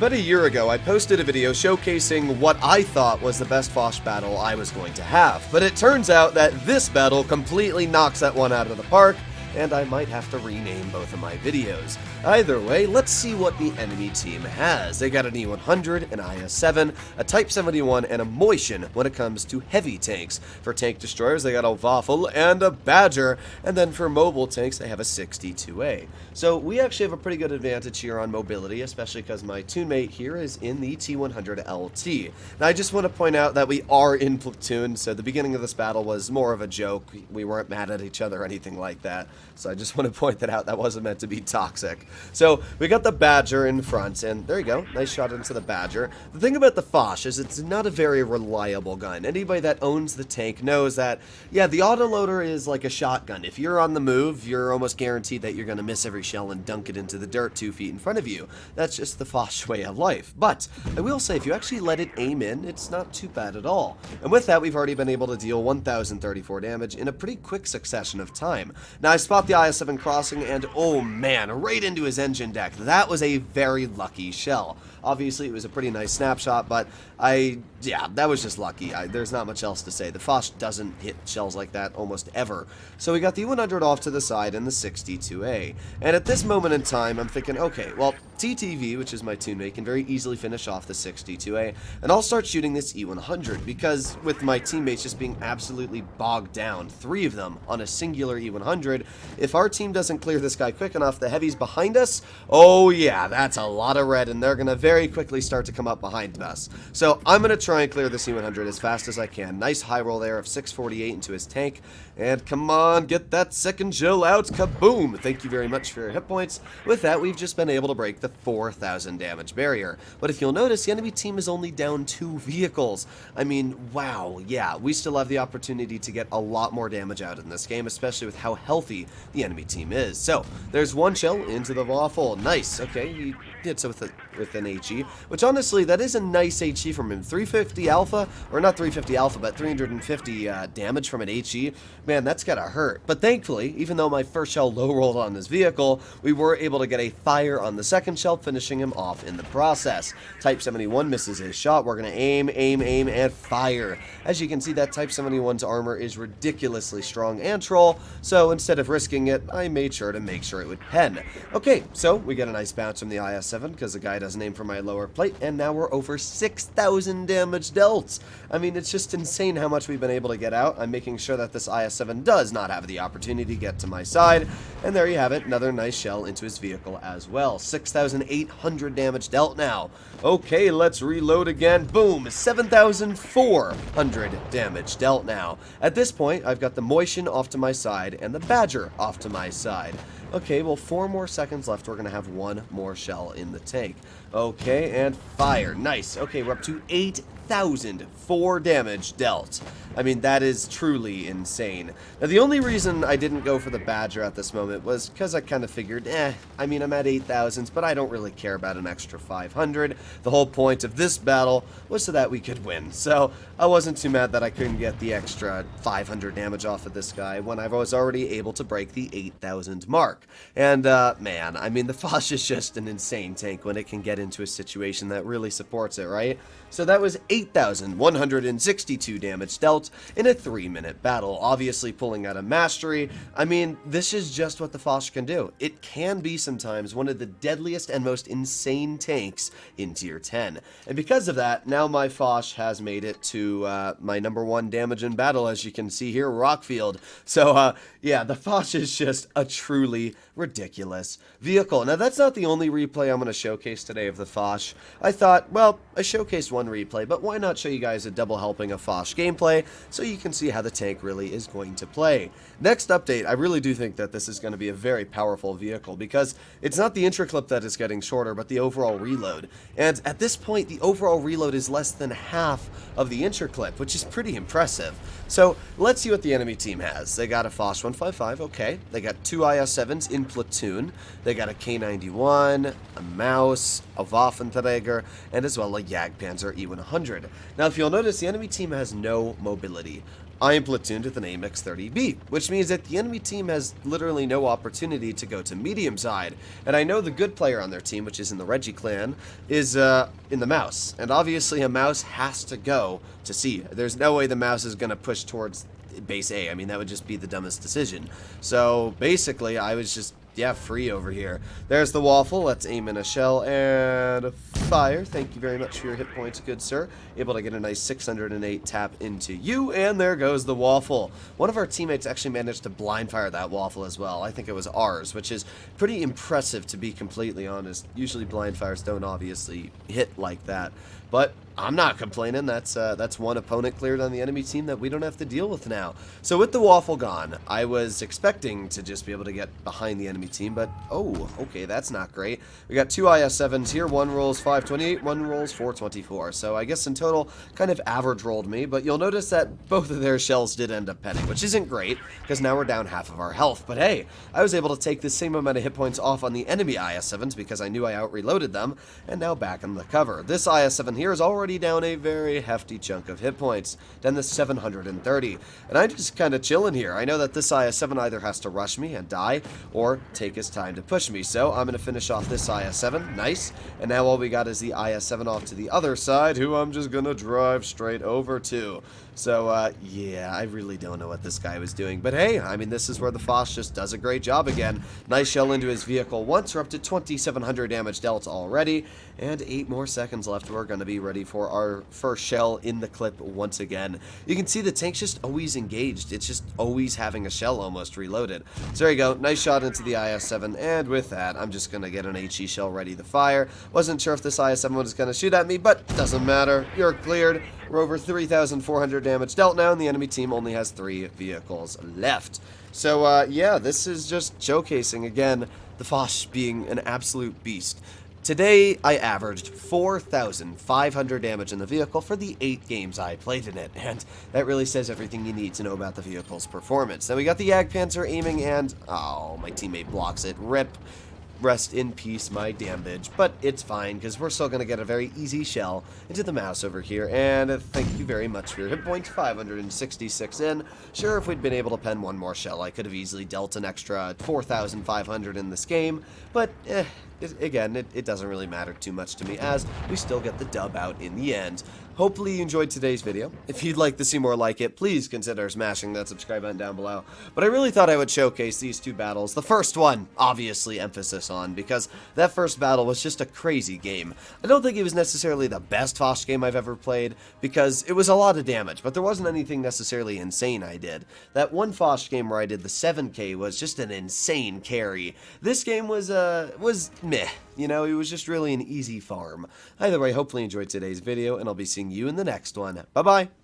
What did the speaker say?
About a year ago, I posted a video showcasing what I thought was the best Foch battle I was going to have, but it turns out that this battle completely knocks that one out of the park, and I might have to rename both of my videos. Either way, let's see what the enemy team has. They got an E100, an IS-7, a Type 71, and a Motion when it comes to heavy tanks. For tank destroyers, they got a Wotb and a Badger, and then for mobile tanks, they have a 62A. So we actually have a pretty good advantage here on mobility, especially because my toonmate here is in the T100 LT. Now, I just want to point out that we are in platoon, so the beginning of this battle was more of a joke. We weren't mad at each other or anything like that. So I just want to point that out. That wasn't meant to be toxic. So we got the Badger in front, and there you go. Nice shot into the Badger. The thing about the Foch is it's not a very reliable gun. Anybody that owns the tank knows that, yeah, the autoloader is like a shotgun. If you're on the move, you're almost guaranteed that you're going to miss every shell and dunk it into the dirt 2 feet in front of you. That's just the Foch way of life. But I will say, if you actually let it aim in, it's not too bad at all. And with that, we've already been able to deal 1,034 damage in a pretty quick succession of time. Now, I spot the IS-7 crossing, and oh man, right into his engine deck. That was a very lucky shell. Obviously, it was a pretty nice snapshot, but yeah, that was just lucky. There's not much else to say. The Foch doesn't hit shells like that almost ever. So we got the 100 off to the side and the 62A. And at this moment in time, I'm thinking, okay, well, TTV, which is my toonmate, can very easily finish off the 62A, and I'll start shooting this E100, because with my teammates just being absolutely bogged down, 3 of them on a singular E100, if our team doesn't clear this guy quick enough, the heavies behind us, oh yeah, that's a lot of red, and they're going to very quickly start to come up behind us. So I'm going to try and clear this E100 as fast as I can. Nice high roll there of 648 into his tank, and come on, get that second shell out, kaboom! Thank you very much for your hit points. With that, we've just been able to break the 4,000 damage barrier. But if you'll notice, the enemy team is only down 2 vehicles. I mean, wow, yeah, we still have the opportunity to get a lot more damage out in this game, especially with how healthy the enemy team is. So, there's 1 shell into the waffle. Nice, okay, he hits with an HE, which honestly, that is a nice HE from him. 350 alpha, or not 350 alpha, but 350 damage from an HE. Man, that's gotta hurt. But thankfully, even though my first shell low rolled on his vehicle, we were able to get a fire on the second shell, finishing him off in the process. Type 71 misses his shot. We're gonna aim, and fire. As you can see, that Type 71's armor is ridiculously strong and troll, so instead of risking it, I made sure to make sure it would pen. Okay, so we get a nice bounce from the IS-7 because the guy doesn't aim for my lower plate, and now we're over 6,000 damage dealt. I mean, it's just insane how much we've been able to get out. I'm making sure that this IS-7 does not have the opportunity to get to my side, and there you have it, another nice shell into his vehicle as well. 6,800 damage dealt now. Okay, let's reload again. Boom, 7,400 damage dealt now. At this point, I've got the Motion off to my side and the Badger off to my side. Okay, well, 4 more seconds left. We're going to have 1 more shell in the tank. Okay, and fire. Nice. Okay, we're up to 8,004 damage dealt. I mean, that is truly insane. Now, the only reason I didn't go for the Badger at this moment was because I kind of figured, I mean, I'm at 8,000s, but I don't really care about an extra 500. The whole point of this battle was so that we could win. So I wasn't too mad that I couldn't get the extra 500 damage off of this guy when I was already able to break the 8,000 mark. And, man, I mean, the Foch is just an insane tank when it can get into a situation that really supports it, right? So that was 8,162 damage dealt in a 3-minute battle, obviously pulling out a mastery. I mean, this is just what the Foch can do. It can be sometimes one of the deadliest and most insane tanks in tier 10. And because of that, now my Foch has made it to my #1 damage in battle, as you can see here, Rockfield. So, yeah, the Foch is just a truly ridiculous vehicle. Now, that's not the only replay I'm going to showcase today of the Foch. I thought, well, I showcased one replay, but why not show you guys a double helping of Foch gameplay so you can see how the tank really is going to play. Next update, I really do think that this is going to be a very powerful vehicle because it's not the intro clip that is getting shorter, but the overall reload. And at this point, the overall reload is less than half of the intro clip, which is pretty impressive. So let's see what the enemy team has. They got a Foch 155, okay. They got 2 IS-7s in platoon. They got a K91, a Maus, a Waffenträger, and as well a Jagdpanzer E100. Now, if you'll notice, the enemy team has no mobility. I am platooned with an AMX-30B, which means that the enemy team has literally no opportunity to go to medium side. And I know the good player on their team, which is in the Reggie clan, is in the mouse. And obviously a mouse has to go to C. There's no way the mouse is going to push towards base A. I mean, that would just be the dumbest decision. So basically, I was just, yeah, free over here. There's the waffle. Let's aim in a shell and fire. Thank you very much for your hit points, good sir. Able to get a nice 608 tap into you, and there goes the waffle. One of our teammates actually managed to blind fire that waffle as well. I think it was ours, which is pretty impressive, to be completely honest. Usually blind fires don't obviously hit like that, but I'm not complaining. That's one opponent cleared on the enemy team that we don't have to deal with now. So with the waffle gone, I was expecting to just be able to get behind the enemy team, but oh, okay, that's not great. We got 2 IS-7s here. One rolls 528, one rolls 424. So I guess in total, kind of average rolled me, but you'll notice that both of their shells did end up petting, which isn't great, because now we're down half of our health. But hey, I was able to take the same amount of hit points off on the enemy IS-7s because I knew I out-reloaded them, and now back in the cover. This IS-7 here is already down a very hefty chunk of hit points, down to 730, and I'm just kind of chilling here. I know that this IS-7 either has to rush me and die, or take his time to push me, so I'm going to finish off this IS-7, nice, and now all we got is the IS-7 off to the other side, who I'm just going to drive straight over to. So, yeah, I really don't know what this guy was doing, but hey, I mean, this is where the Foss just does a great job again. Nice shell into his vehicle once. We're up to 2,700 damage dealt already, and 8 more seconds left. We're going to be ready for our first shell in the clip once again. You can see the tank's just always engaged. It's just always having a shell almost reloaded. So there you go. Nice shot into the IS-7, and with that, I'm just going to get an HE shell ready to fire. Wasn't sure if this IS-7 was going to shoot at me, but doesn't matter. You're cleared. We're over 3,400 damage dealt now, and the enemy team only has 3 vehicles left. So, yeah, this is just showcasing, again, the Foss being an absolute beast. Today, I averaged 4,500 damage in the vehicle for the 8 games I played in it, and that really says everything you need to know about the vehicle's performance. Now, we got the Jagdpanzer aiming, and, oh, my teammate blocks it. Rip. Rest in peace, my damage, but it's fine, because we're still going to get a very easy shell into the mouse over here, and thank you very much for your hit points, 566 in. Sure, if we'd been able to pen one more shell, I could have easily dealt an extra 4,500 in this game, but, again, it doesn't really matter too much to me, as we still get the dub out in the end. Hopefully you enjoyed today's video. If you'd like to see more like it, please consider smashing that subscribe button down below. But I really thought I would showcase these 2 battles. The first one, obviously, emphasis on, because that first battle was just a crazy game. I don't think it was necessarily the best Foss game I've ever played, because it was a lot of damage, but there wasn't anything necessarily insane I did. That one Foss game where I did the 7k was just an insane carry. This game was meh. You know, it was just really an easy farm. Either way, hopefully you enjoyed today's video, and I'll be seeing you in the next one. Bye-bye!